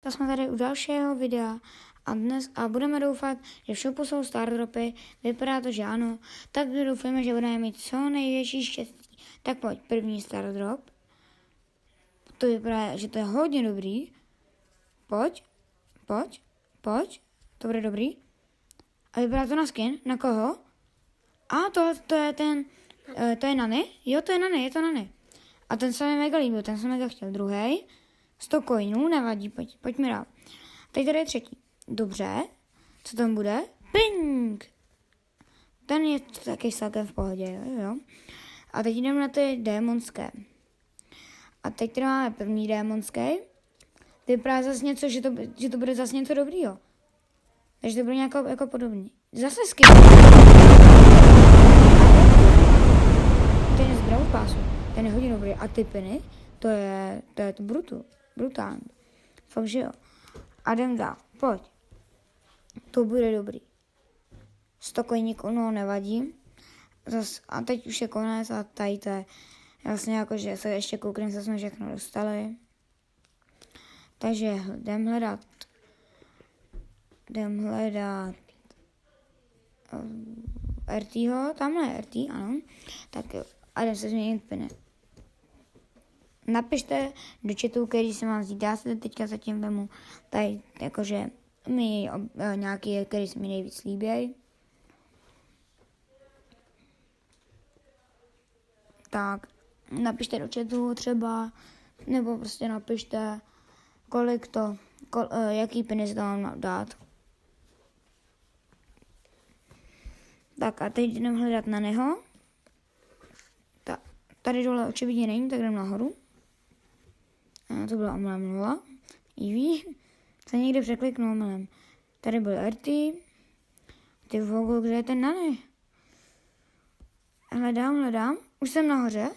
tak jsme tady u dalšího videa a budeme doufat, že v shopu jsou stardropy, vypadá to, že ano, tak doufáme, že budeme mít co největší štěstí. Tak pojď, první stardrop. To vypadá, že to je hodně dobrý. Pojď, to bude dobrý. A vypadá to na skin, na koho? A to je ten, to je Nany? Jo, to je Nany, je to Nany. A ten se mi mega líbil, ten jsem mega chtěl. Druhý, 100 coinů, nevadí, pojďme dál. Teď tady je třetí. Dobře, co tam bude? Ping! Ten je taky celkem v pohodě, jo. A teď jdeme na ty démonské. A teď tady máme první démonský. Vypadá zase něco, že to bude zase něco dobrýho. Takže to bude nějak jako podobný. Zase skin. Ten je z Brawl Passu. Ten je hodně dobrý. A ty piny, to je to brutální. Fakt, že jo. A jdem dál. Pojď. To bude dobrý. 100 koníků, no nevadí. A teď už je konec a tady to je vlastně jako, že se ještě koukneme, co jsme všechno dostali. Takže jdem hledat RTho, tamhle je RT, ano. Tak jo, a jdem se změnit piny. Napište do chatu, který se mám vzít. Já se teďka zatím vemu tady, jakože mi nějaký, který se mi nejvíc líbí. Tak, napište do chatu třeba, nebo prostě napište, jaký piny se tam mám dát. Tak a teď jdem hledat na něho. Tady dole očividně není, tak jdem nahoru. A to byla omylem. Ivy se někde překliknul omylem. Tady byl RT. Ty vogo, kde je ten Nany? Hledám. Už jsem nahoře.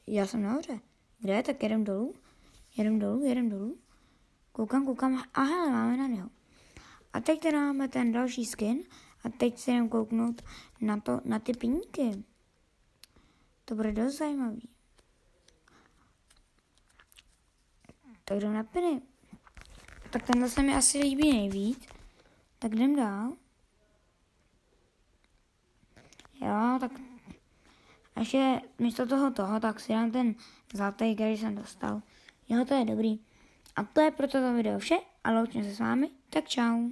Já jsem nahoře. Kde je? Tak jedem dolů. Koukám. A hele, máme na něho. A teď tady máme ten další skin. A teď se jdem kouknout na ty piníky. To bude dost zajímavý. Tak jdem na piny. Tak tenhle se mi asi líbí nejvíc. Tak jdem dál. Jo, tak ještě místo toho, tak si dám ten zlatý, který jsem dostal. Jo, to je dobrý. A to je pro toto video vše a loučím se s vámi. Tak čau.